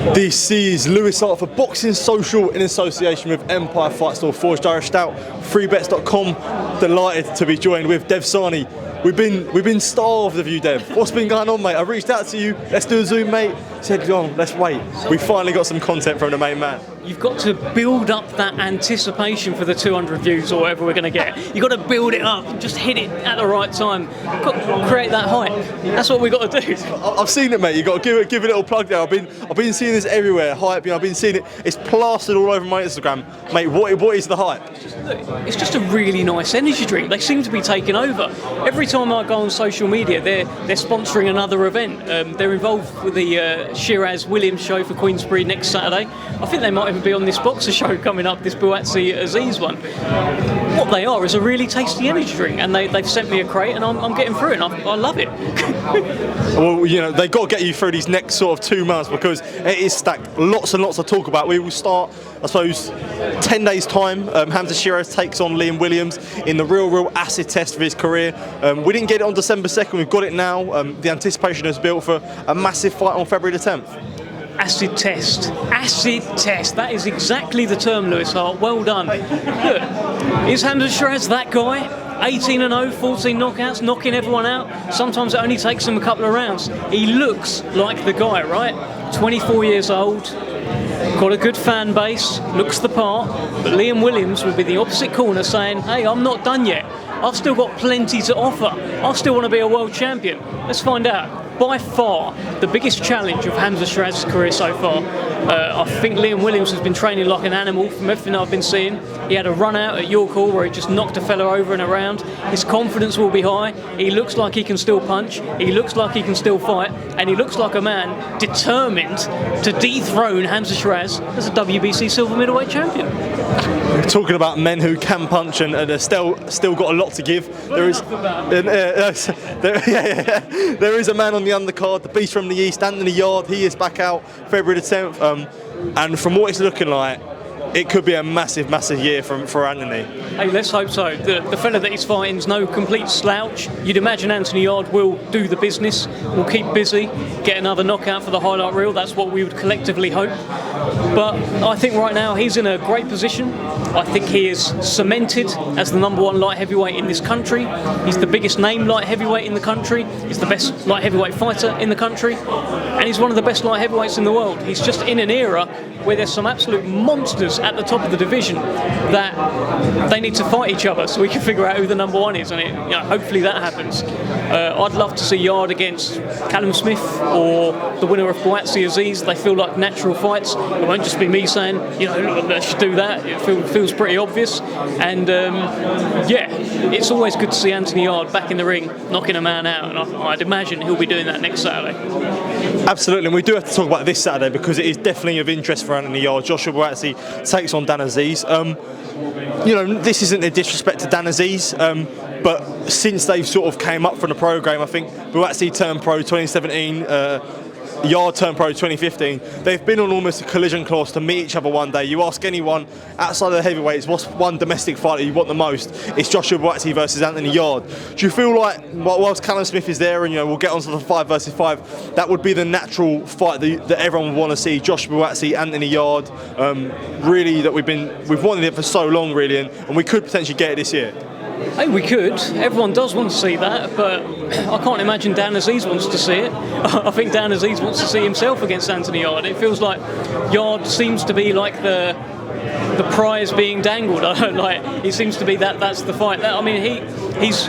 This is Lewis Hart for Boxing Social in association with Empire Fight Store, Forged Irish Stout, freebets.com. Delighted to be joined with Dev Sahni. We've been starved of you, Dev. What's been going on, mate? I reached out to you. Let's do a Zoom, mate. Said, go on, let's wait. We finally got some content from the main man. You've got to build up that anticipation for the 200 views or whatever we're going to get. You've got to build it up, just hit it at the right time. You've got to create that hype. That's what we've got to do. I've seen it, mate. You've got to give it a little plug there. I've been seeing this everywhere. Hype, I've been seeing it. It's plastered all over my Instagram. Mate, what is the hype? It's just a really nice energy drink. They seem to be taking over. Every time I go on social media, they're sponsoring another event. They're involved with the Sheeraz Williams show for Queensberry next Saturday. I think they might even be on this boxer show coming up, this Buatsi Aziz one. What they are is a really tasty energy drink, and they've sent me a crate, and I'm getting through it, and I love it. Well, they've got to get you through these next sort of 2 months because it is stacked. Lots and lots to talk about. We will start, I suppose, 10 days' time. Hamzah Sheeraz takes on Liam Williams in the real acid test of his career. We didn't get it on December 2nd, we've got it now. The anticipation is built for a massive fight on February the 10th. Acid test. Acid test. That is exactly the term, Lewis Hart. Well done. Look, is Hamzah Sheeraz that guy? 18-0, 14 knockouts, knocking everyone out. Sometimes it only takes him a couple of rounds. He looks like the guy, right? 24 years old, got a good fan base, looks the part. But Liam Williams will be the opposite corner saying, hey, I'm not done yet. I've still got plenty to offer. I still want to be a world champion. Let's find out. By far, the biggest challenge of Hamzah Sheeraz's career so far. I think Liam Williams has been training like an animal from everything I've been seeing. He had a run out at York Hall where he just knocked a fella over and around. His confidence will be high. He looks like he can still punch. He looks like he can still fight. And he looks like a man determined to dethrone Hamzah Sheeraz as a WBC silver middleweight champion. We're talking about men who can punch and are still got a lot to give. There is a man on the undercard, the beast from the east, Anthony Yarde. He is back out February the 10th, and from what it's looking like, it could be a massive year for Anthony. Hey, let's hope so. The fella that he's fighting is no complete slouch. You'd imagine Anthony Yarde will do the business, will keep busy, get another knockout for the highlight reel. That's what we would collectively hope. But I think right now he's in a great position. I think he is cemented as the #1 light heavyweight in this country. He's the biggest name light heavyweight in the country. He's the best light heavyweight fighter in the country. And he's one of the best light heavyweights in the world. He's just in an era where there's some absolute monsters at the top of the division that they need to fight each other so we can figure out who the #1 is, and hopefully that happens. I'd love to see Yarde against Callum Smith or the winner of Buatsi Aziz. They feel like natural fights. It won't just be me saying, let's do that. It feels pretty obvious. And it's always good to see Anthony Yarde back in the ring, knocking a man out, and I'd imagine he'll be doing that next Saturday. Absolutely, and we do have to talk about this Saturday because it is definitely of interest for Anthony Yarde. Joshua Buatsi takes on Dan Aziz. This isn't a disrespect to Dan Aziz, but since they've sort of came up from the program, I think Buatsi turned pro 2017, Yarde turned pro 2015. They've been on almost a collision course to meet each other one day. You ask anyone outside of the heavyweights, what's one domestic fight that you want the most? It's Joshua Buatsi versus Anthony Yarde. Do you feel like, whilst Callum Smith is there, and we'll get onto the 5 versus 5, that would be the natural fight that everyone would want to see? Joshua Buatsi, Anthony Yarde, really that we've wanted it for so long, really, and we could potentially get it this year. Hey, we could. Everyone does want to see that, but I can't imagine Dan Aziz wants to see it. I think Dan Aziz wants to see himself against Anthony Yarde. It feels like Yarde seems to be like the prize being dangled. He seems to be that's the fight. I mean, he's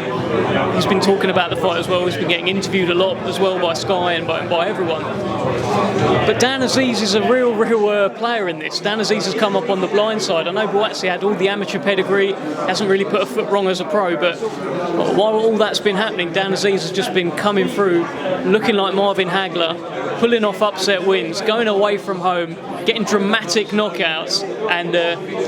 been talking about the fight as well. He's been getting interviewed a lot as well by Sky and by everyone. But Dan Aziz is a real player in this. Dan Aziz has come up on the blind side. I know Buatsi had all the amateur pedigree, hasn't really put a foot wrong as a pro, but while all that's been happening, Dan Aziz has just been coming through, looking like Marvin Hagler, pulling off upset wins, going away from home, getting dramatic knockouts, and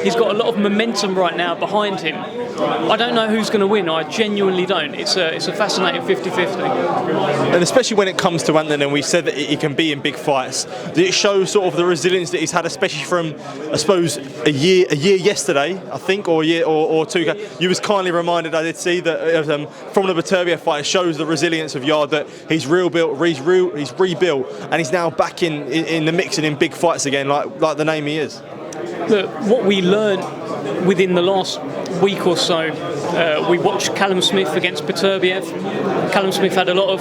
he's got a lot of momentum right now behind him. I don't know who's going to win. I genuinely don't. It's a fascinating 50-50. And especially when it comes to Anthony, and we said that he can be in big fights. Did it show sort of the resilience that he's had, especially from, I suppose, a year yesterday, I think, or a year or two? You was kindly reminded, I did see that from the Beterbiev fight, it shows the resilience of Yarde, that he's he's rebuilt, and he's now back in the mix and in big fights again, like the name he is. Look, what we learned within the last week or so, we watched Callum Smith against Beterbiev. Callum Smith had a lot of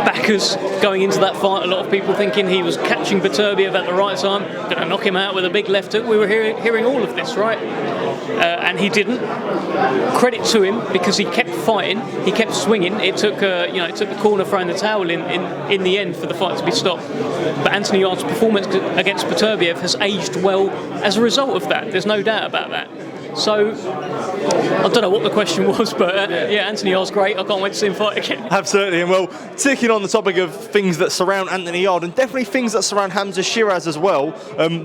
backers going into that fight, a lot of people thinking he was catching Beterbiev at the right time, going to knock him out with a big left hook. We were hearing all of this, right? And he didn't. Credit to him, because he kept fighting, he kept swinging. It took it took the corner throwing the towel in the end for the fight to be stopped. But Anthony Yarde's performance against Beterbiev has aged well as a result of that. There's no doubt about that. So, I don't know what the question was, but Anthony Yarde's great. I can't wait to see him fight again. Absolutely, and well, ticking on the topic of things that surround Anthony Yarde, and definitely things that surround Hamzah Sheeraz as well.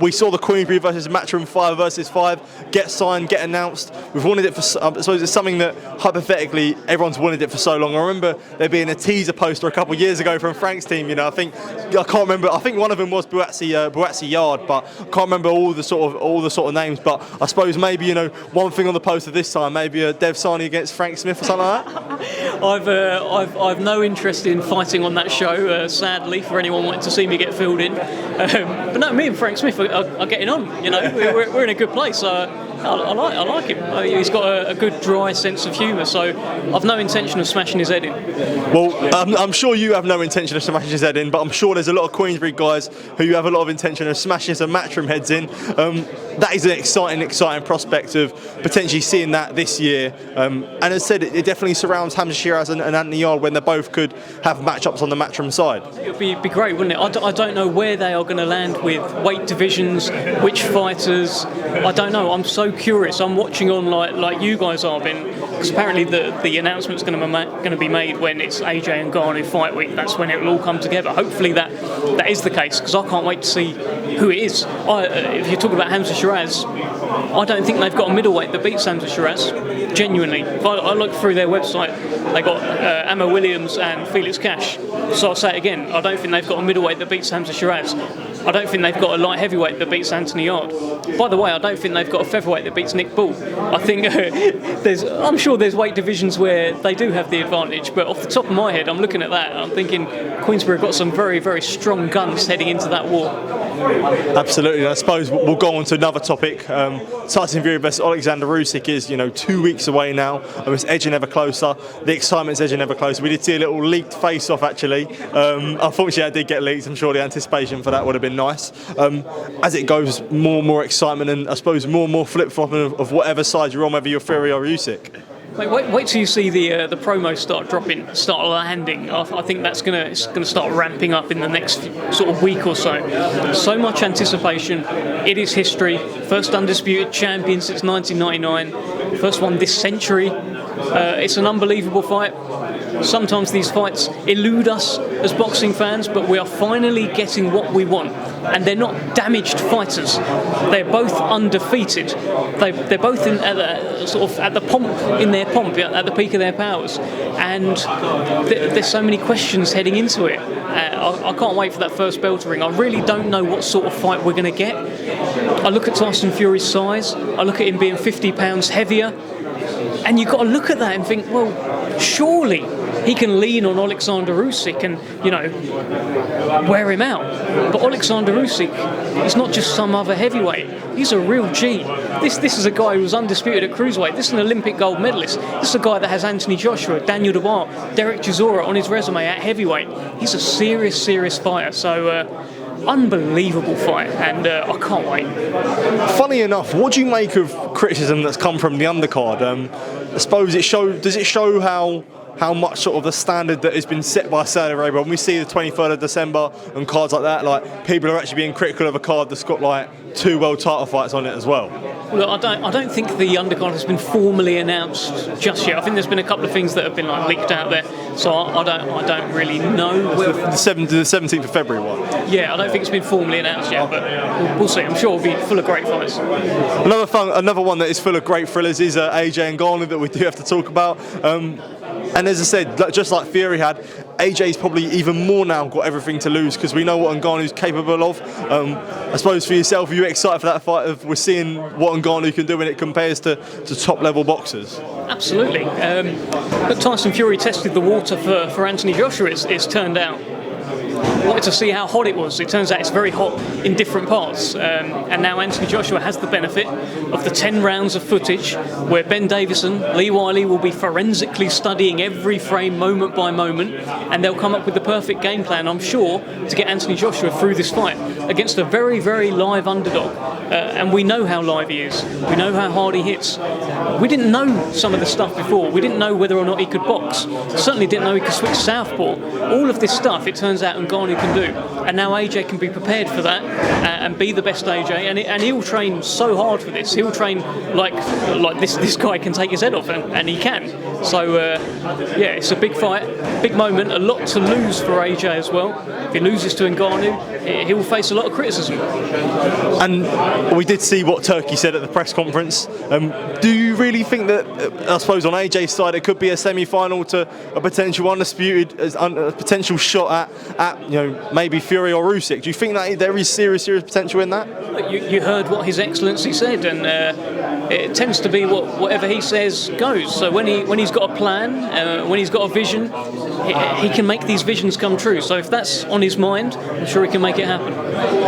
We saw the Queensberry versus Matchroom 5 versus 5 get signed, get announced. We've wanted it for, so it's something that hypothetically everyone's wanted it for so long. I remember there being a teaser poster a couple of years ago from Frank's team. I can't remember. I think one of them was Buatsi Yarde, but I can't remember all the sort of names. But I suppose maybe one thing on the poster this time, maybe a Dev Sahni against Frank Smith or something like that. I've no interest in fighting on that show, sadly, for anyone wanting to see me get filled in. But no, me and Frank Smith are getting on. We're in a good place. I like him. He's got a good dry sense of humour, so I've no intention of smashing his head in. Well, I'm sure you have no intention of smashing his head in, but I'm sure there's a lot of Queensberry guys who you have a lot of intention of smashing some Matchroom heads in. That is an exciting prospect of potentially seeing that this year. And as I said, it definitely surrounds Hamzah Sheeraz and Anthony Yarde when they both could have matchups on the Matchroom side. It would be great, wouldn't it? I don't know where they are going to land with weight divisions, which fighters. I don't know. I'm so curious. I'm watching on like you guys are, Ben, because apparently the announcement's going to be made when it's AJ and Ngannou fight week. That's when it will all come together. Hopefully that is the case, because I can't wait to see who it is. If you're talking about Hamzah Sheeraz, I don't think they've got a middleweight that beats Hamzah Sheeraz. Genuinely, if I look through their website, they got Amma Williams and Felix Cash. So I'll say it again. I don't think they've got a middleweight that beats Hamzah Sheeraz. I don't think they've got a light heavyweight that beats Anthony Yarde. By the way, I don't think they've got a featherweight that beats Nick Bull. I think I'm sure there's weight divisions where they do have the advantage, but off the top of my head, I'm looking at that and I'm thinking Queensberry have got some very, very strong guns heading into that war. Absolutely. I suppose we'll go on to another topic. Tyson Fury versus Oleksandr Uysk is 2 weeks away now. It's edging ever closer. The excitement's edging ever closer. We did see a little leaked face-off actually. Unfortunately, it did get leaked. I'm sure the anticipation for that would have been nice. As it goes, more and more excitement, and I suppose more and more flip-flopping of whatever side you're on, whether you're Fury or Usyk. Wait till you see the promos start landing. I think that's going to start ramping up in the next sort of week or so. So much anticipation. It is history. First undisputed champion since 1999. First one this century. It's an unbelievable fight. Sometimes these fights elude us as boxing fans, but we are finally getting what we want. And they're not damaged fighters. They're both undefeated. They're both at the pomp in their pomp, at the peak of their powers. And there's so many questions heading into it. I can't wait for that first bell to ring. I really don't know what sort of fight we're going to get. I look at Tyson Fury's size. I look at him being 50 pounds heavier. And you've got to look at that and think, well, surely he can lean on Oleksandr Uysk and, wear him out. But Oleksandr Uysk is not just some other heavyweight. He's a real G. This is a guy who was undisputed at cruiserweight. This is an Olympic gold medalist. This is a guy that has Anthony Joshua, Daniel Dubois, Derek Chisora on his resume at heavyweight. He's a serious fighter. So, unbelievable fight, and I can't wait. Funny enough, what do you make of criticism that's come from the undercard? I suppose does it show how how much sort of the standard that has been set by Saudi Arabia. When we see the 23rd of December and cards like that, like people are actually being critical of a card that's got like 2 world title fights on it as well. Look, I don't think the undercard has been formally announced just yet. I think there's been a couple of things that have been like leaked out there, so I don't really know. The 17th of February one. Yeah, I don't think it's been formally announced yet, but we'll see. I'm sure it'll be full of great fights. Another one that is full of great thrillers is AJ Ngannou that we do have to talk about. And as I said, just like Fury had, AJ's probably even more now got everything to lose because we know what Ngannou's capable of. I suppose for yourself, are you excited for that fight? We're seeing what Ngannou can do when it compares to top level boxers. Absolutely. But Tyson Fury tested the water for Anthony Joshua, it's turned out. Wanted to see how hot it was. It turns out it's very hot in different parts. And now Anthony Joshua has the benefit of the 10 rounds of footage where Ben Davison, Lee Wiley will be forensically studying every frame moment by moment, and they'll come up with the perfect game plan, I'm sure, to get Anthony Joshua through this fight against a very, very live underdog. And we know how live he is. We know how hard he hits. We didn't know some of the stuff before. We didn't know whether or not he could box. Certainly didn't know he could switch southpaw. All of this stuff, it turns out, Ngannou can do. And now AJ can be prepared for that and be the best AJ. And he'll train so hard for this. He'll train like this guy can take his head off, and he can. So, yeah, it's a big fight, big moment, a lot to lose for AJ as well. If he loses to Ngannou, he will face a lot of criticism. And we did see what Turkey said at the press conference. Do you really think that, I suppose on AJ's side, it could be a semi-final to a potential undisputed, a potential shot at maybe Fury or Usyk? Do you think that there is serious potential in that? You heard what His Excellency said, and it tends to be whatever he says goes. So when he's got a plan, when he's got a vision, he can make these visions come true. So if that's on his mind, I'm sure he can make it happen.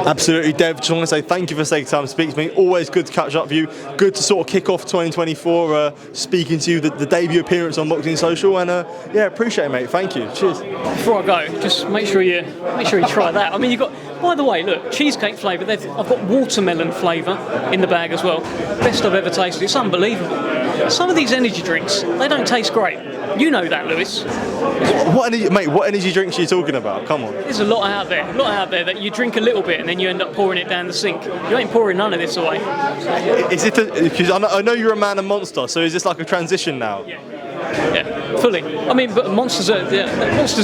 Absolutely, Dev. Just want to say thank you for taking time to speak to me. Always good to catch up with you. Good to sort of kick off 2024 speaking to you, the debut appearance on Boxing Social, and yeah, appreciate it, mate. Thank you. Cheers. Before I go, just make sure you try that. I mean, you got. By the way, look, cheesecake flavour. I've got watermelon flavour in the bag as well. Best I've ever tasted. It's unbelievable. Some of these energy drinks, they don't taste great. You know that, Lewis. What energy drinks are you talking about? Come on. There's a lot out there that you drink a little bit and then you end up pouring it down the sink. You ain't pouring none of this away. Is it? Because I know you're a man of Monster, so is this like a transition now? Yeah, fully. I mean, but Monster's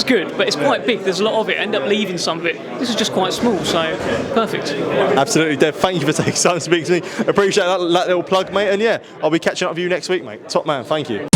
good, but it's quite big. There's a lot of it. I end up leaving some of it. This is just quite small, so perfect. Absolutely, Dev. Thank you for taking time to speak to me. Appreciate that little plug, mate. And yeah, I'll be catching up with you next week, mate. Top man. Thank you.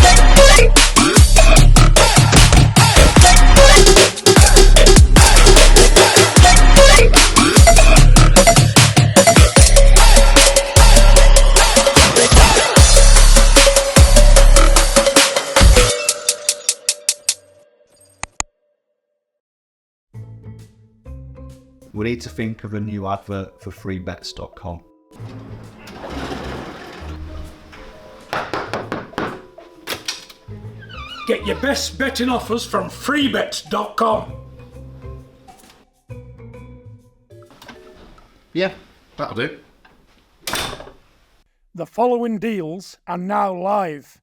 We need to think of a new advert for freebets.com. Get your best betting offers from freebets.com. Yeah, that'll do. The following deals are now live.